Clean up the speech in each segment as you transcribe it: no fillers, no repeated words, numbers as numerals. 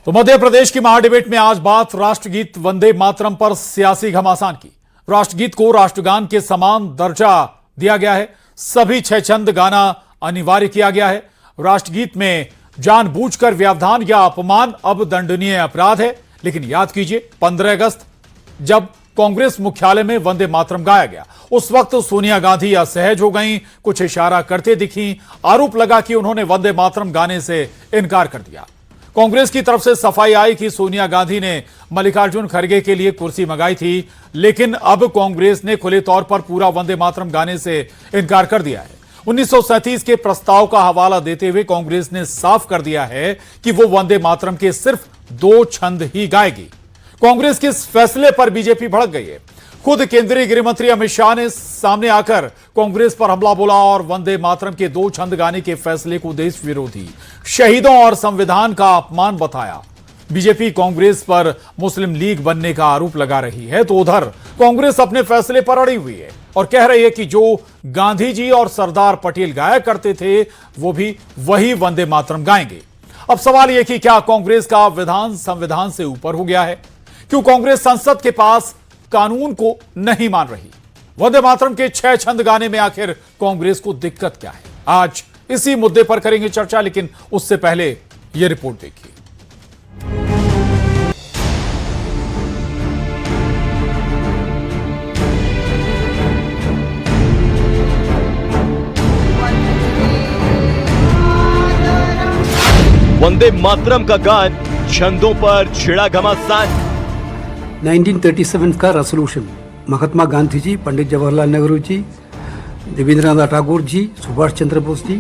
तो मध्य प्रदेश की महाडिबेट में आज बात राष्ट्रगीत वंदे मातरम पर सियासी घमासान की। राष्ट्रगीत को राष्ट्रगान के समान दर्जा दिया गया है। सभी छह छंद गाना अनिवार्य किया गया है। राष्ट्रगीत में जानबूझकर व्यवधान या अपमान अब दंडनीय अपराध है। लेकिन याद कीजिए 15 अगस्त जब कांग्रेस मुख्यालय में वंदे मातरम गाया गया, उस वक्त सोनिया गांधी असहज हो गईं, कुछ इशारा करते दिखीं। आरोप लगा कि उन्होंने वंदे मातरम गाने से इनकार कर दिया। कांग्रेस की तरफ से सफाई आई कि सोनिया गांधी ने मल्लिकार्जुन खड़गे के लिए कुर्सी मंगाई थी, लेकिन अब कांग्रेस ने खुले तौर पर पूरा वंदे मातरम गाने से इनकार कर दिया है। 1937 के प्रस्ताव का हवाला देते हुए कांग्रेस ने साफ कर दिया है कि वो वंदे मातरम के सिर्फ 2 छंद ही गाएगी। कांग्रेस के इस फैसले पर बीजेपी भड़क गई है। खुद केंद्रीय गृह मंत्री अमित शाह ने सामने आकर कांग्रेस पर हमला बोला और वंदे मातरम के 2 छंद गाने के फैसले को देश विरोधी, शहीदों और संविधान का अपमान बताया। बीजेपी कांग्रेस पर मुस्लिम लीग बनने का आरोप लगा रही है, तो उधर कांग्रेस अपने फैसले पर अड़ी हुई है और कह रही है कि जो गांधी जी और सरदार पटेल गाया करते थे, वो भी वही वंदे मातरम गाएंगे। अब सवाल यह कि क्या कांग्रेस का विधान संविधान से ऊपर हो गया है? क्यों कांग्रेस संसद के पास कानून को नहीं मान रही? वंदे मातरम के 6 छंद गाने में आखिर कांग्रेस को दिक्कत क्या है? आज इसी मुद्दे पर करेंगे चर्चा, लेकिन उससे पहले यह रिपोर्ट देखिए। वंदे मातरम का गान छंदों पर छिड़ा घमासान। 1937 का resolution Mahatma Gandhi ji, Pandit Jawaharlal Nehru ji, Devendranath Tagore ji, Subhash Chandra Bose ji,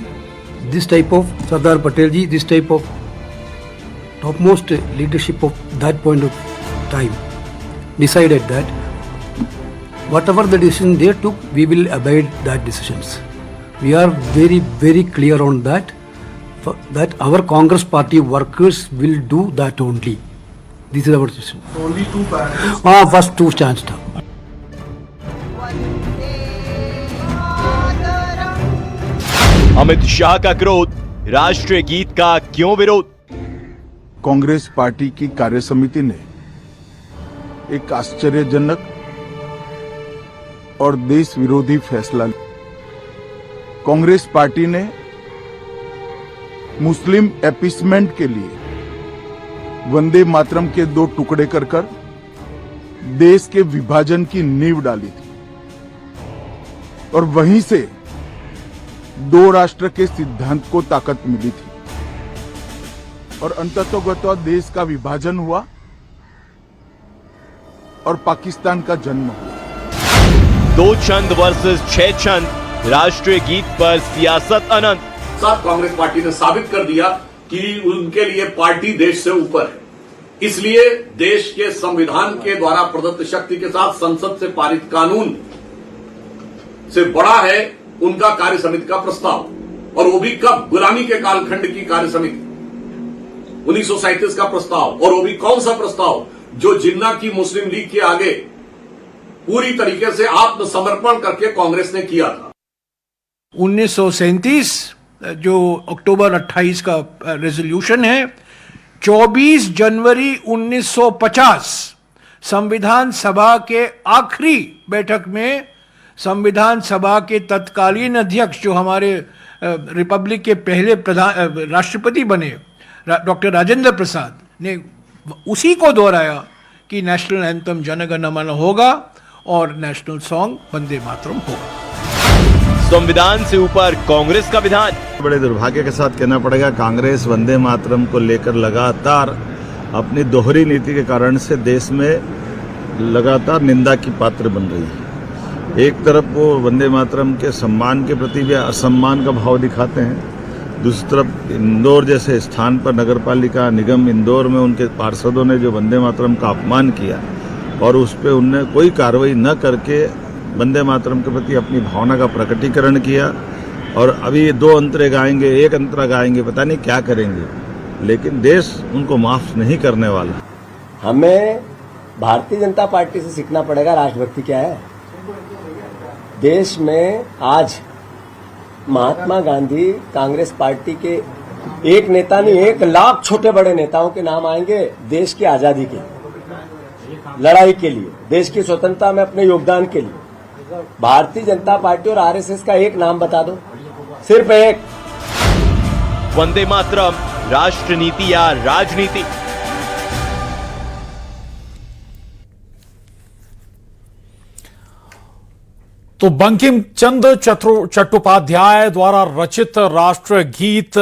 this type of Sardar Patel ji, this type of top most leadership of that point of time decided that whatever the decision they took, we will abide that decisions. We are very, very clear on that, that our Congress party workers will do that only. This is our decision. Only 2 paragraphs. First 2 stands down. Amit Shah का क्रोध, राष्ट्रीय गीत का क्यों विरोध? Congress party की कार्य समिति ने एक आश्चर्यजनक और देश विरोधी फैसला लिया। कांग्रेस पार्टी ने मुस्लिम अपीसमेंट के लिए वंदे मातरम के 2 टुकड़े कर देश के विभाजन की नींव डाली थी और वहीं से 2 राष्ट्र के सिद्धांत को ताकत मिली थी और अंततोगत्वा देश का विभाजन हुआ और पाकिस्तान का जन्म हुआ। 2 छंद वर्सेस 6 छंद, राष्ट्रीय गीत पर सियासत अनंत। साथ कांग्रेस पार्टी ने साबित कर दिया कि उनके लिए पार्टी देश से ऊपर है। इसलिए देश के संविधान के द्वारा प्रदत्त शक्ति के साथ संसद से पारित कानून से बड़ा है उनका कार्य समिति का प्रस्ताव, और वो भी कब? गुलामी के कालखंड की कार्य समिति, 1937 का प्रस्ताव, और वो भी कौन सा प्रस्ताव? जो जिन्ना की मुस्लिम लीग के आगे पूरी तरीके से आत्मसमर्पण करके कांग्रेस ने किया था। 1937 जो अक्टूबर 28 का रेजोल्यूशन है, 24 जनवरी 1950 संविधान सभा के आखिरी बैठक में संविधान सभा के तत्कालीन अध्यक्ष, जो हमारे रिपब्लिक के पहले राष्ट्रपति बने, डॉक्टर राजेंद्र प्रसाद ने उसी को दोहराया कि नेशनल एंथम जन गण मन होगा और नेशनल सॉन्ग वंदे मातरम होगा। संविधान से ऊपर कांग्रेस का विधान। बड़े दुर्भाग्य के साथ कहना पड़ेगा, कांग्रेस वंदे मातरम को लेकर लगातार अपनी दोहरी नीति के कारण से देश में लगातार निंदा की पात्र बन रही है। एक तरफ वो वंदे मातरम के सम्मान के प्रति भी असम्मान का भाव दिखाते हैं, दूसरी तरफ इंदौर जैसे स्थान पर नगरपालिका निगम इंदौर में उनके पार्षदों ने जो वंदे मातरम का अपमान किया और उस पर उनने कोई कार्रवाई न करके वंदे मातरम के प्रति अपनी भावना का प्रकटीकरण किया। और अभी ये 2 अंतरे गाएंगे, 1 अंतरा गाएंगे, पता नहीं क्या करेंगे, लेकिन देश उनको माफ नहीं करने वाला। हमें भारतीय जनता पार्टी से सीखना पड़ेगा राष्ट्रभक्ति क्या है। देश में आज महात्मा गांधी कांग्रेस पार्टी के एक नेता नहीं, 1 लाख छोटे बड़े नेताओं के नाम आएंगे देश की आजादी के लिए, लड़ाई के लिए, देश की स्वतंत्रता में अपने योगदान के लिए। भारतीय जनता पार्टी और आरएसएस का एक नाम बता दो, सिर्फ एक। वंदे मातरम राष्ट्र नीति या राजनीति? तो बंकिम चंद्र चट्टोपाध्याय द्वारा रचित राष्ट्रगीत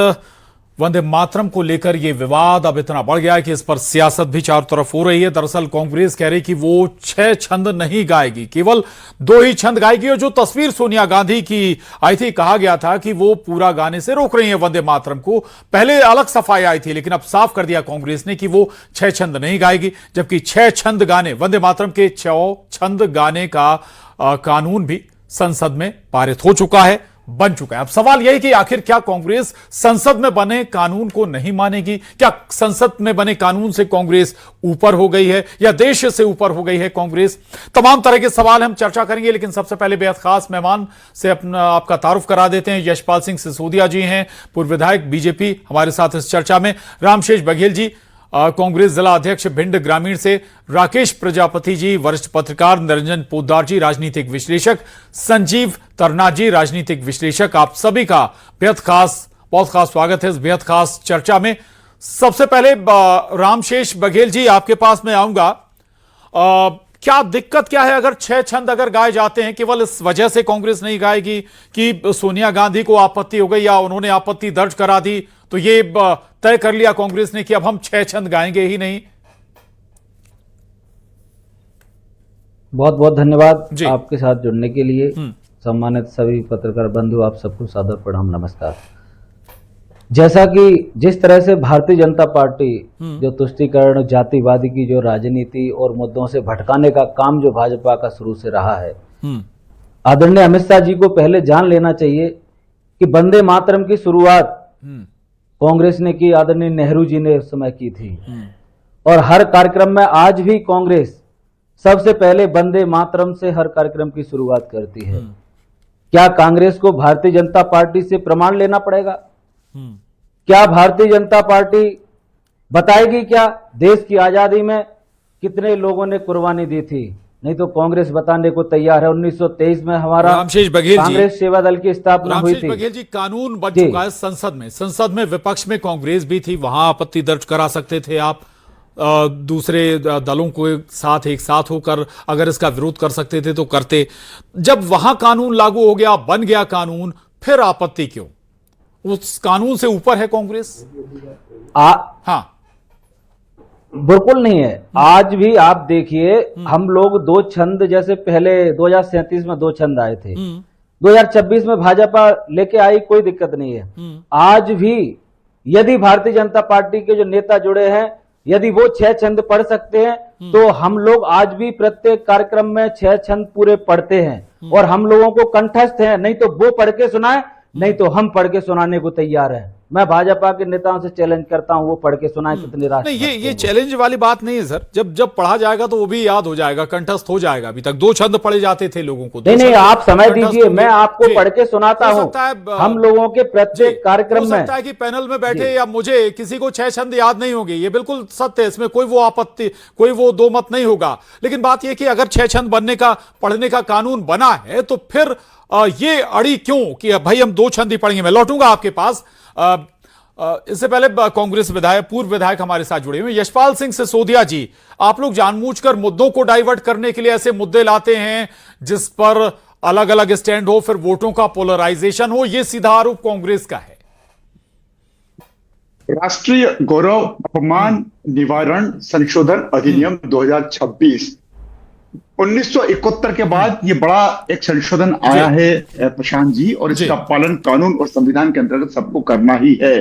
वंदे मातरम को लेकर यह विवाद अब इतना बढ़ गया है कि इस पर सियासत भी चारों तरफ हो रही है। दरअसल कांग्रेस कह रही कि वो 6 छंद नहीं गाएगी, केवल 2 ही छंद गाएगी। और जो तस्वीर सोनिया गांधी की आई थी, कहा गया था कि वो पूरा गाने से रोक रही है वंदे मातरम को। पहले अलग सफाई आई थी, लेकिन अब साफ कर दिया कांग्रेस ने कि वो 6 छंद नहीं गाएगी, जबकि 6 छंद गाने, वंदे मातरम के 6 छंद गाने का कानून भी संसद में पारित हो चुका है, बन चुका है। अब सवाल यही कि आखिर क्या कांग्रेस संसद में बने कानून को नहीं मानेगी? क्या संसद में बने कानून से कांग्रेस ऊपर हो गई है या देश से ऊपर हो गई है कांग्रेस? तमाम तरह के सवाल हम चर्चा करेंगे, लेकिन सबसे पहले बेहद खास मेहमान से आपका तारुफ करा देते हैं। यशपाल सिंह सिसोदिया जी हैं, पूर्व विधायक बीजेपी, हमारे साथ इस चर्चा में। रामशेष बघेल जी, कांग्रेस जिला अध्यक्ष भिंड ग्रामीण से। राकेश प्रजापति जी, वरिष्ठ पत्रकार। निरंजन पोद्दार जी, राजनीतिक विश्लेषक। संजीव तरना जी, राजनीतिक विश्लेषक। आप सभी का बहुत खास स्वागत है इस बेहद खास चर्चा में। सबसे पहले रामशेष बघेल जी, आपके पास मैं आऊंगा। क्या दिक्कत क्या है अगर 6 छंद अगर गाए जाते हैं? केवल इस वजह से कांग्रेस नहीं गाएगी कि सोनिया गांधी को आपत्ति हो गई या उन्होंने आपत्ति दर्ज करा दी, तो ये तय कर लिया कांग्रेस ने कि अब हम 6 छंद गाएंगे ही नहीं? बहुत बहुत धन्यवाद आपके साथ जुड़ने के लिए। सम्मानित सभी पत्रकार बंधु, आप सबको सादर प्रणाम, नमस्कार। जैसा कि जिस तरह से भारतीय जनता पार्टी जो तुष्टीकरण, जातिवादी की जो राजनीति और मुद्दों से भटकाने का काम जो भाजपा का शुरू से रहा है, आदरणीय अमित शाह जी को पहले जान लेना चाहिए कि वंदे मातरम की शुरुआत कांग्रेस ने की, आदरणीय नेहरू जी ने उस समय की थी। और हर कार्यक्रम में आज भी कांग्रेस सबसे पहले वंदे मातरम से हर कार्यक्रम की शुरुआत करती है। क्या कांग्रेस को भारतीय जनता पार्टी से प्रमाण लेना पड़ेगा? क्या भारतीय जनता पार्टी बताएगी क्या देश की आजादी में कितने लोगों ने कुर्बानी दी थी? नहीं तो कांग्रेस बताने को तैयार है। 1923 में हमारा कांग्रेस सेवा दल की स्थापना हुई थी। बघेल जी, कानून बन चुका है संसद में विपक्ष में कांग्रेस भी थी, वहां आपत्ति दर्ज करा सकते थे आप। दूसरे दलों को एक साथ होकर अगर इसका विरोध कर सकते थे तो करते। जब वहां कानून लागू हो गया, बन गया कानून, फिर आपत्ति क्यों? उस कानून से ऊपर है कांग्रेस? हाँ, बिल्कुल नहीं है। आज भी आप देखिए, हम लोग 2 छंद, जैसे पहले 2037 में 2 छंद आए थे, 2026 में भाजपा लेके आई, कोई दिक्कत नहीं है। आज भी यदि भारतीय जनता पार्टी के जो नेता जुड़े हैं, यदि वो 6 छंद पढ़ सकते हैं, तो हम लोग आज भी प्रत्येक कार्यक्रम में 6 छंद पूरे पढ़ते हैं और हम लोगों को कंठस्थ है। नहीं तो वो पढ़ के सुनाए, नहीं तो हम पढ़ के सुनाने को तैयार हैं। मैं भाजपा के नेताओं से चैलेंज करता हूं, वो पढ़ के सुनाए कितने राष्ट्र। नहीं, ये चैलेंज वाली बात नहीं है सर। जब पढ़ा जाएगा तो वो भी याद हो जाएगा, कंठस्थ हो जाएगा। अभी तक 2 छंद पढ़े जाते थे लोगों को। नहीं, आप समय दीजिए, मैं आपको पढ़ के सुनाता हूँ। हम लोगों के प्रत्येक कार्यक्रम में, हो सकता है कि पैनल में बैठे या मुझे किसी को 6 छंद याद नहीं होंगे, ये बिल्कुल सत्य है, इसमें कोई वो आपत्ति, कोई वो दो मत नहीं होगा। लेकिन बात यह कि अगर 6 छंद पढ़ने का कानून बना है, तो फिर ये अड़ी क्यों कि भाई हम 2 छंद ही पढ़ेंगे? मैं लौटूंगा आपके पास। इससे पहले कांग्रेस पूर्व विधायक हमारे साथ जुड़े हुए यशपाल सिंह सिसोदिया जी, आप लोग जानबूझकर मुद्दों को डाइवर्ट करने के लिए ऐसे मुद्दे लाते हैं जिस पर अलग अलग स्टैंड हो, फिर वोटों का पोलराइजेशन हो, यह सीधा आरोप कांग्रेस का है। राष्ट्रीय गौरव अपमान निवारण संशोधन अधिनियम 2026 1971 के बाद ये बड़ा एक संशोधन आया है प्रशांत जी, और इसका पालन कानून और संविधान के अंतर्गत सबको करना ही है।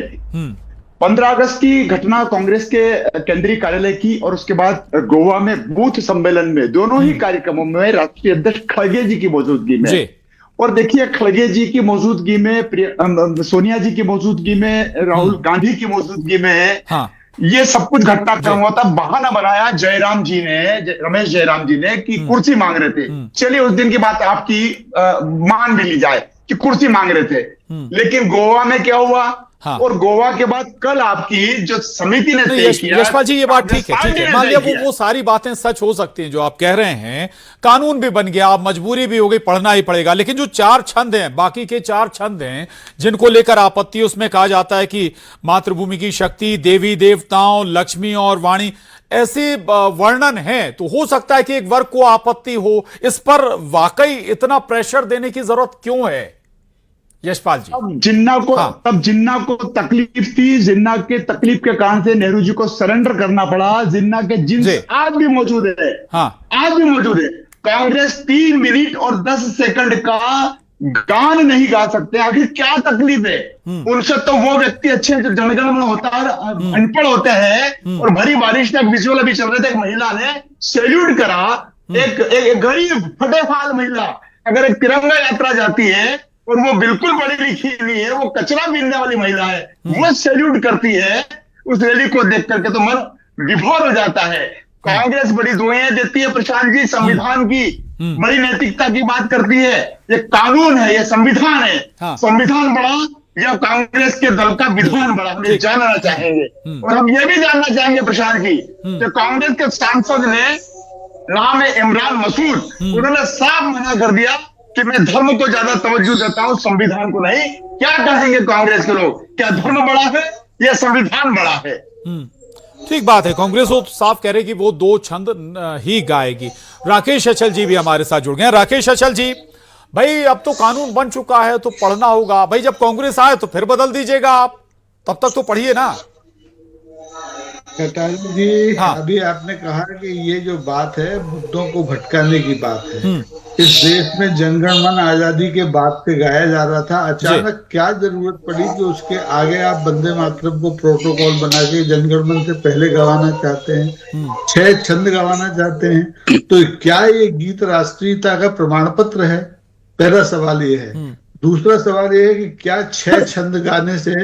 15 अगस्त की घटना कांग्रेस के केंद्रीय कार्यालय की, और उसके बाद गोवा में बूथ सम्मेलन में, दोनों ही कार्यक्रमों में राष्ट्रीय अध्यक्ष खड़गे जी की मौजूदगी में, और देखिए खड़गे जी की मौजूदगी में, सोनिया जी की मौजूदगी में, राहुल गांधी की मौजूदगी में, ये सब कुछ घटनाक्रम हुआ था। बहाना बनाया जयराम जी ने, रमेश जयराम जी ने, कि कुर्सी मांग रहे थे। चलिए उस दिन की बात आपकी मान भी ली जाए कि कुर्सी मांग रहे थे, लेकिन गोवा में क्या हुआ? हाँ। और गोवा के बाद कल आपकी जो समिति ने तय किया। यशपाल जी ये बात ठीक है, मान लिया वो सारी बातें सच हो सकती हैं जो आप कह रहे हैं, कानून भी बन गया, मजबूरी भी हो गई, पढ़ना ही पड़ेगा, लेकिन जो 4 छंद हैं, बाकी के 4 छंद हैं जिनको लेकर आपत्ति, उसमें कहा जाता है कि मातृभूमि की शक्ति, देवी देवताओं, लक्ष्मी और वाणी, ऐसे वर्णन है। तो हो सकता है कि एक वर्ग को आपत्ति हो, इस पर वाकई इतना प्रेशर देने की जरूरत क्यों है यशपाल जी? तब जिन्ना को तकलीफ थी, जिन्ना के तकलीफ के कारण से नेहरू जी को सरेंडर करना पड़ा। जिन्ना के जिन्स आज भी मौजूद है, आज भी मौजूद है। कांग्रेस 3 मिनट और 10 सेकंड का गान नहीं गा सकते, आखिर क्या तकलीफ है? उनसे तो वो व्यक्ति अच्छे जो जनगणमन होता है, अनपढ़ होते हैं, और भरी बारिश तक विजुअल अभी चल रहे थे, एक महिला ने सैल्यूट करा, एक गरीब फटेफाल महिला अगर एक तिरंगा यात्रा जाती है और वो बिल्कुल पढ़ी लिखी नहीं है, वो कचरा बीनने वाली महिला है, वो सैल्यूट करती है, उस रैली को देख करके तो मन विभोर हो जाता है। कांग्रेस बड़ी दुआएं देती है प्रशांत जी, संविधान की बड़ी नैतिकता की बात करती है। ये कानून है, ये संविधान है, संविधान बड़ा या कांग्रेस के दल का विधान बड़ा, हम ये जानना चाहेंगे। और हम ये भी जानना चाहेंगे प्रशांत जी कि कांग्रेस के सांसद ने, नाम है इमरान मसूद, उन्होंने साफ मना कर दिया कि मैं धर्म को ज्यादा तवज्जो देता हूं, संविधान को नहीं। क्या कहेंगे कांग्रेस के लोग, क्या धर्म बड़ा है या संविधान बड़ा है? ठीक बात है, कांग्रेस वो साफ कह रहे कि वो 2 छंद ही गाएगी। राकेश अचल जी भी हमारे साथ जुड़ गए। राकेश अचल जी, भाई अब तो कानून बन चुका है तो पढ़ना होगा, भाई जब कांग्रेस आए तो फिर बदल दीजिएगा आप, तब तक तो पढ़िए ना। कटारिया जी, अभी आपने कहा कि ये जो बात है मुद्दों को भटकाने की बात है। इस देश में जनगण मन आजादी के बाद से गाया जा रहा था, अचानक क्या जरूरत पड़ी कि उसके आगे आप वंदे मातरम को प्रोटोकॉल बना के जनगण मन से पहले गवाना चाहते हैं, 6 छंद गवाना चाहते हैं? तो क्या ये गीत राष्ट्रीयता का प्रमाण पत्र है? पहला सवाल ये है। दूसरा सवाल ये है कि क्या 6 छंद गाने से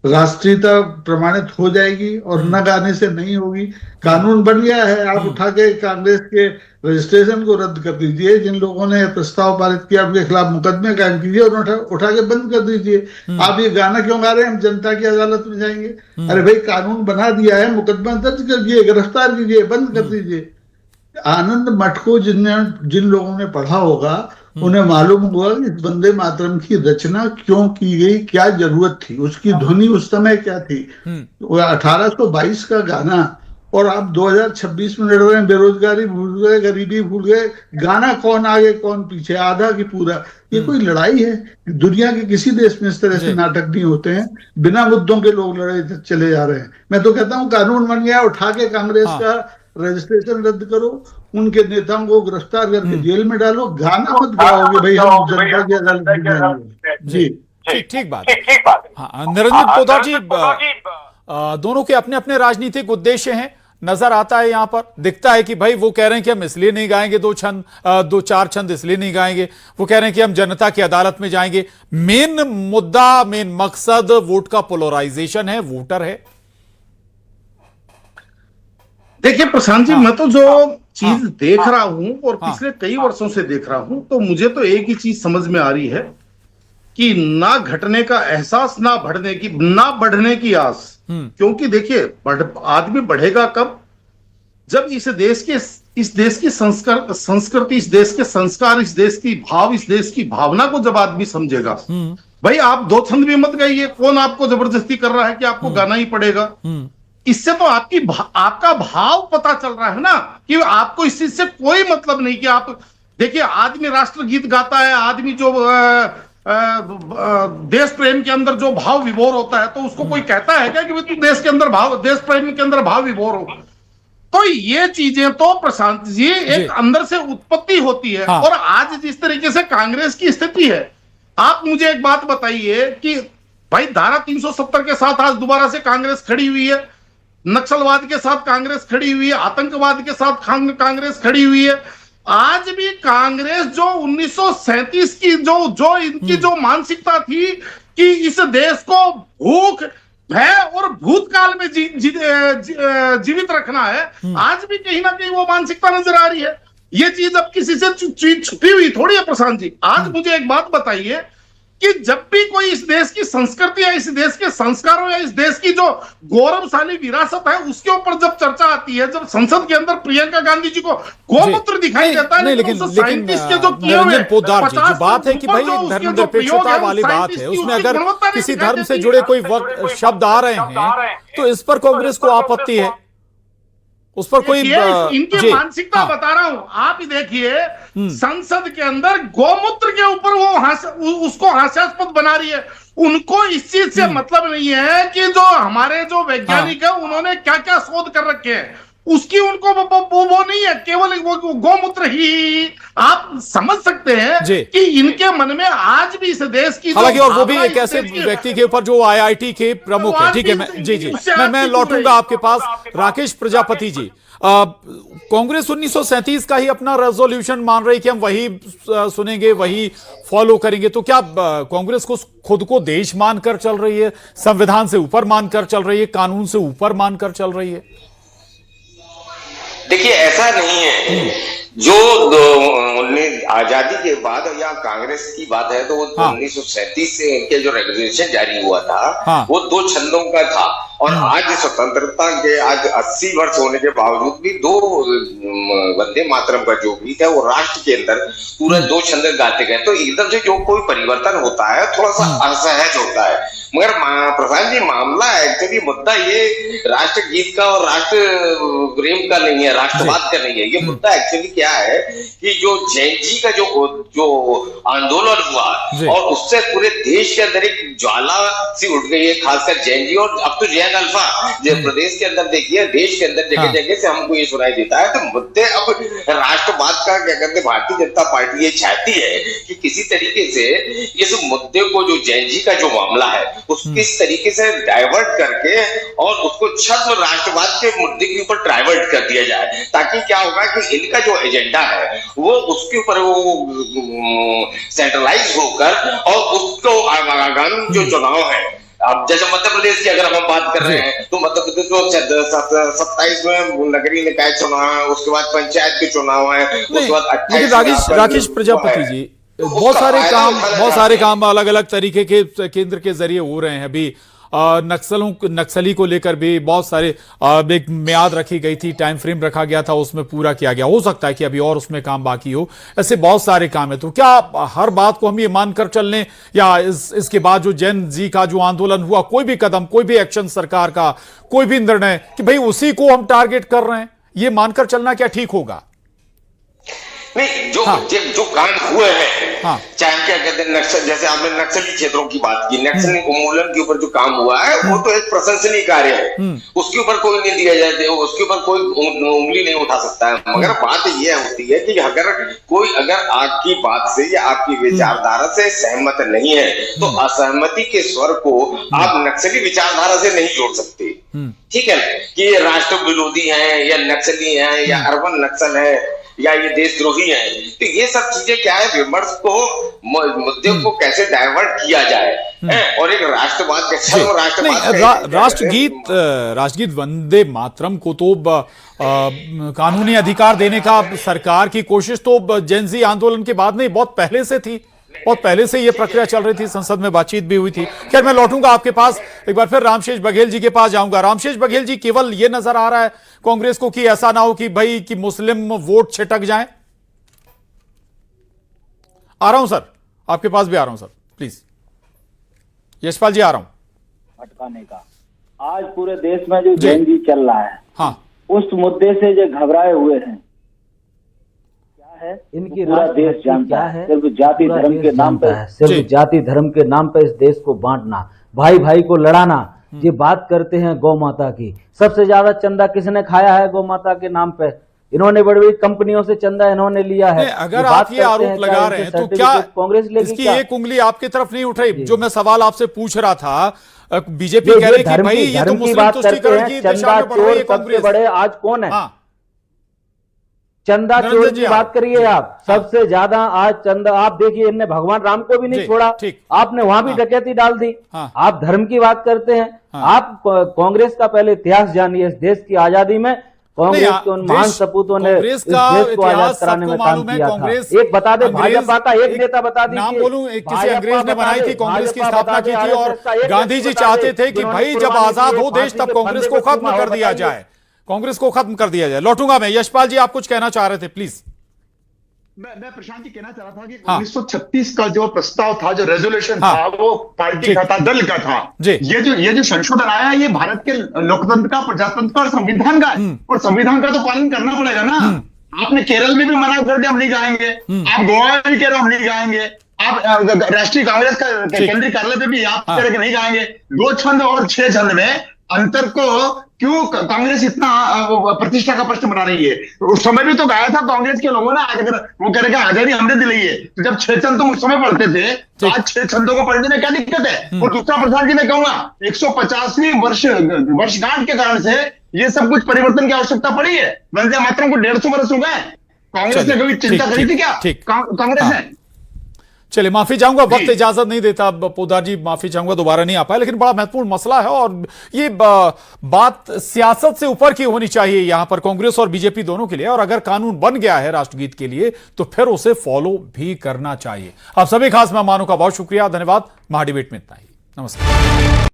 राष्ट्रीयता प्रमाणित हो जाएगी और न गाने से नहीं होगी? कानून बन गया है, आप उठा के कांग्रेस के रजिस्ट्रेशन को रद्द कर दीजिए। जिन लोगों ने प्रस्ताव पारित किया उनके खिलाफ मुकदमे कायम कीजिए और उठा के बंद कर दीजिए। आप ये गाना क्यों गा रहे हैं, हम जनता की अदालत में जाएंगे? अरे भाई कानून बना दिया है, मुकदमा दर्ज करिए, गिरफ्तार कीजिए, बंद कर दीजिए। आनंद मठ को जिन लोगों ने पढ़ा होगा उन्हें मालूम हुआ कि वंदे मातरम की रचना क्यों की गई, क्या जरूरत थी, उसकी ध्वनि उस समय क्या थी। 1822 का गाना और आप 2026 में लड़ रहे हैं, बेरोजगारी भूल गए, गरीबी भूल गए, गाना कौन आगे कौन पीछे, आधा की पूरा। ये कोई लड़ाई है? दुनिया के किसी देश में इस तरह से नाटक नहीं होते हैं, बिना मुद्दों के लोग लड़ाई चले जा रहे हैं। मैं तो कहता हूँ कानून बन गया, उठा के कांग्रेस का रजिस्ट्रेशन रद्द करो, उनके नेताओं को गिरफ्तार करके जेल में डालो, गाना मत गाओगे भाई हम जनता की अदालत में जाएंगे। जी ठीक बात है। हाँ, निरंजन पोद्दार जी, दोनों के अपने अपने राजनीतिक उद्देश्य हैं, नजर आता है यहाँ पर, दिखता है कि भाई वो कह रहे हैं कि हम इसलिए नहीं गाएंगे 2-4 छंद इसलिए नहीं गाएंगे, वो कह रहे हैं कि हम जनता की अदालत में जाएंगे। मेन मुद्दा, मेन मकसद वोट का पोलराइजेशन है, वोटर है। देखिए प्रशांत जी, मैं तो जो चीज देख रहा हूं और पिछले कई वर्षों से देख रहा हूं, तो मुझे तो एक ही चीज समझ में आ रही है कि ना घटने का एहसास, ना बढ़ने की आस। क्योंकि देखिए आदमी बढ़ेगा कब, जब इस देश की संस्कृति, इस देश के संस्कार, इस देश की भाव, इस देश की भावना को जब आदमी समझेगा। भाई आप 2 छंद भी मत गाइए, कौन आपको जबरदस्ती कर रहा है कि आपको गाना ही पड़ेगा? इससे तो आपका भाव पता चल रहा है ना कि आपको इस चीज से कोई मतलब नहीं। कि आप देखिए, आदमी राष्ट्रगीत गाता है, आदमी जो देश प्रेम के अंदर जो भाव विभोर होता है, तो उसको कोई कहता है क्या कि तू देश प्रेम के अंदर भाव विभोर हो? तो ये चीजें तो प्रशांत जी एक अंदर से उत्पत्ति होती है। और आज जिस तरीके से कांग्रेस की स्थिति है, आप मुझे एक बात बताइए कि भाई धारा 370 के साथ आज दोबारा से कांग्रेस खड़ी हुई है, नक्सलवाद के साथ कांग्रेस खड़ी हुई है, आतंकवाद के साथ कांग्रेस खड़ी हुई है। आज भी कांग्रेस जो 1937 की जो इनकी जो मानसिकता थी कि इस देश को भूख, भय और भूतकाल में जीवित रखना है, आज भी कहीं ना कहीं वो मानसिकता नजर आ रही है। ये चीज अब किसी से छुपी हुई थोड़ी है प्रशांत जी। आज मुझे एक बात बताइए कि जब भी कोई इस देश की संस्कृति या इस देश के संस्कारों या इस देश की जो गौरवशाली विरासत है उसके ऊपर जब चर्चा आती है, जब संसद के अंदर प्रियंका गांधी जी को गोमूत्र दिखाई देता है, लेकिन साइंटिस्ट के जो किए हुए पोद्दार जी, जो बात है कि भाई धर्मनिरपेक्षता वाली बात है, उसमें अगर किसी धर्म से जुड़े कोई शब्द आ रहे हैं तो इस पर कांग्रेस को आपत्ति है, उस पर कोई इनकी मानसिकता बता रहा हूं। आप ही देखिए संसद के अंदर गोमूत्र के ऊपर वो उसको हास्यास्पद बना रही है। उनको इस चीज से मतलब नहीं है कि जो हमारे जो वैज्ञानिक है उन्होंने क्या क्या शोध कर रखे हैं, उसकी उनको वो नहीं है, केवल वो गोमूत्र ही। आप समझ सकते हैं कि इनके मन में आज भी इस देश की, हालांकि और वो भी एक ऐसे व्यक्ति के ऊपर जो IIT के प्रमुख है। ठीक है, मैं लौटूंगा आपके पास। राकेश प्रजापति जी, कांग्रेस 1937 का ही अपना रेजोल्यूशन मान रही कि हम वही सुनेंगे, वही फॉलो करेंगे, तो क्या कांग्रेस को खुद को देश मानकर चल रही है, संविधान से ऊपर मानकर चल रही है, कानून से ऊपर मानकर चल रही है? देखिए, ऐसा नहीं है। जो आजादी के बाद या कांग्रेस की बात है तो 1937 से इनके जो रेगुलेशन जारी हुआ था वो 2 छंदों का था, और आज स्वतंत्रता के आज 80 वर्ष होने के बावजूद भी 2 वंदे मातरम का जो गीत है वो राष्ट्र के अंदर पूरे 2 छंद गाते गए। तो एकदम से जो कोई परिवर्तन होता है थोड़ा सा असहज होता है। मगर प्रधान जी, मामला एक्चुअली मुद्दा ये राष्ट्रगीत का और राष्ट्र प्रेम का नहीं है, राष्ट्रवाद का नहीं है। ये मुद्दा एक्चुअली क्या है कि जो जैन जी का जो आंदोलन हुआ और उससे पूरे देश के अंदर एक ज्वाला सी उठ गई है, खासकर जैन जी। और अब तो जैन अल्फा प्रदेश के अंदर देखिए, देश के अंदर जगह जगह से हमको ये सुनाई देता है। तो मुद्दे अब राष्ट्रवाद का क्या करते, भारतीय जनता पार्टी ये चाहती है कि किसी तरीके से इस मुद्दे को, जो जैन जी का जो मामला है, उसको इस तरीके से डाइवर्ट करके और उसको छद्म राष्ट्रवाद के मुद्दे के ऊपर डाइवर्ट कर दिया जाए, ताकि क्या होगा कि इनका जो एजेंडा है वो उसके ऊपर वो सेंट्रलाइज होकर और उसको आगामी जो चुनाव है, अब जैसे मध्य प्रदेश की अगर हम बात कर रहे हैं तो मध्य प्रदेश में 27 में नगरीय निकाय चुनाव है, उसके बाद पंचायत के चुनाव है, उसके बाद 28। राकेश प्रजापति जी, बहुत सारे काम अलग अलग तरीके के केंद्र के जरिए हो रहे हैं। अभी नक्सली को लेकर भी बहुत सारे एक मियाद रखी गई थी, टाइम फ्रेम रखा गया था, उसमें पूरा किया गया। हो सकता है कि अभी और उसमें काम बाकी हो, ऐसे बहुत सारे काम है। तो क्या हर बात को हम ये मानकर चलने, या इसके बाद जो जैन जी का जो आंदोलन हुआ, कोई भी कदम, कोई भी एक्शन सरकार का, कोई भी निर्णय, कि भाई उसी को हम टारगेट कर रहे हैं, ये मानकर चलना क्या ठीक होगा? नहीं, जो कांड हुए हैं, चाहे क्या कहते हैं नक्सल, जैसे आपने नक्सली क्षेत्रों की बात की, नक्सली उन्मूलन के ऊपर जो काम हुआ है वो तो एक प्रशंसनीय कार्य है, उसके ऊपर कोई नहीं दिया जाए, उसके ऊपर कोई उंगली नहीं उठा सकता है। मगर बात यह होती है कि अगर आपकी बात से या आपकी विचारधारा से सहमत नहीं है तो असहमति के स्वर को आप नक्सली विचारधारा से नहीं जोड़ सकते। ठीक है, कि ये राष्ट्र विरोधी है या नक्सली है या अर्बन नक्सल है या ये देशद्रोही है, तो ये सब चीजें क्या है, विमर्श को, मुद्दे को कैसे डाइवर्ट किया जाए और एक राष्ट्रवाद के राष्ट्रगीत वंदे मातरम को तो कानूनी अधिकार देने का सरकार की कोशिश तो जैन जी आंदोलन के बाद नहीं, बहुत पहले से थी, बहुत पहले से ये प्रक्रिया चल रही थी, संसद में बातचीत भी हुई थी। खैर, मैं लौटूंगा आपके पास, एक बार फिर रामशेष बघेल जी के पास जाऊंगा। रामशेष बघेल जी, केवल ये नजर आ रहा है कांग्रेस को कि ऐसा ना हो कि भाई कि मुस्लिम वोट छिटक जाएं? आ रहा हूं सर, आपके पास भी आ रहा हूं सर, प्लीज। यशपाल जी, आ रहा हूं। भटकाने का आज पूरे देश में जो जैन जी चल रहा है, उस मुद्दे से जो घबराए हुए हैं, इनकी पूरा देश जानता है, सिर्फ जाति धर्म के नाम पर, सिर्फ जाति धर्म के नाम पर इस देश को बांटना, भाई भाई को लड़ाना। ये बात करते हैं गौ माता की। सबसे ज्यादा चंदा किसने खाया है गौ माता के नाम पे? इन्होंने बड़ी बड़ी कंपनियों से चंदा इन्होंने लिया है। अगर आप ये आरोप लगा रहे हैं तो क्या कांग्रेस इसकी एक उंगली आपकी तरफ नहीं उठ रही? जो मैं सवाल आपसे पूछ रहा था, बीजेपी कह रही कि भाई ये तो मुस्लिम तुष्टीकरण की दिशा में बढ़ रही है कांग्रेस। बड़े आज कौन है? चंदा चोर की बात करिए आप, सबसे ज्यादा आज चंदा। आप देखिए, इनने भगवान राम को भी नहीं छोड़ा, आपने वहां भी डकैती डाल दी। आप धर्म की बात करते हैं। आप कांग्रेस का पहले इतिहास जानिए। इस देश की आजादी में कांग्रेस के उन महान सपूतों ने इस देश को आजाद कराने में काम किया था। एक बता दे, भाजपा का एक नेता बता दीजिए। नाम बोलूं, किसी अंग्रेज ने बनाई थी, कांग्रेस की स्थापना की थी और गांधी जी चाहते थे कि भाई जब आजाद हो देश तब कांग्रेस को खत्म कर दिया जाए, कांग्रेस को खत्म कर दिया जाए। लौटूंगा मैं। यशपाल जी, आप कुछ कहना चाह रहे थे, प्लीज। मैं प्रशांत जी कहना चाह रहा था कि 1936 का जो प्रस्ताव था, जो रेजोल्यूशन था, वो पार्टी का था, दल का था। ये जो संशोधन आया, ये भारत के लोकतंत्र का, प्रजातंत्र का और संविधान का है, और संविधान का तो पालन करना पड़ेगा ना। आपने केरल में भी मना कर दिया हम नहीं गाएंगे, आप गोवा में भी कह रहे हो हम नहीं गाएंगे, आप राष्ट्रीय कांग्रेस का केंद्रीय कार्यालय पे भी आप कह रहे कि नहीं गाएंगे। 2 छंद और 6 छंद में अंतर को क्यों कांग्रेस इतना प्रतिष्ठा का प्रश्न बना रही है? उस समय भी तो गाया था कांग्रेस के लोगों ने, आज अगर वो कह रहे कि आजादी हमने दिलाई है, तो जब 6 छंद तुम उस समय पढ़ते थे, तो आज 6 छंदों को पढ़ने में क्या दिक्कत है? और दूसरा प्रसाद जी मैं कहूंगा, 150वीं वर्षगांठ के कारण से ये सब कुछ परिवर्तन की आवश्यकता पड़ी है। वंदे मातरम को 150 वर्ष हो गए, कांग्रेस ने कभी चिंता करी थी क्या? कांग्रेस ने। चलिए, माफी चाहूंगा, वक्त इजाजत नहीं देता। पोद्दार जी, माफी चाहूंगा, दोबारा नहीं आ पाया, लेकिन बड़ा महत्वपूर्ण मसला है और ये बात सियासत से ऊपर की होनी चाहिए यहां पर, कांग्रेस और बीजेपी दोनों के लिए। और अगर कानून बन गया है राष्ट्रगीत के लिए तो फिर उसे फॉलो भी करना चाहिए। आप सभी खास मेहमानों का बहुत शुक्रिया, धन्यवाद। महाडिबेट में इतना ही, नमस्कार।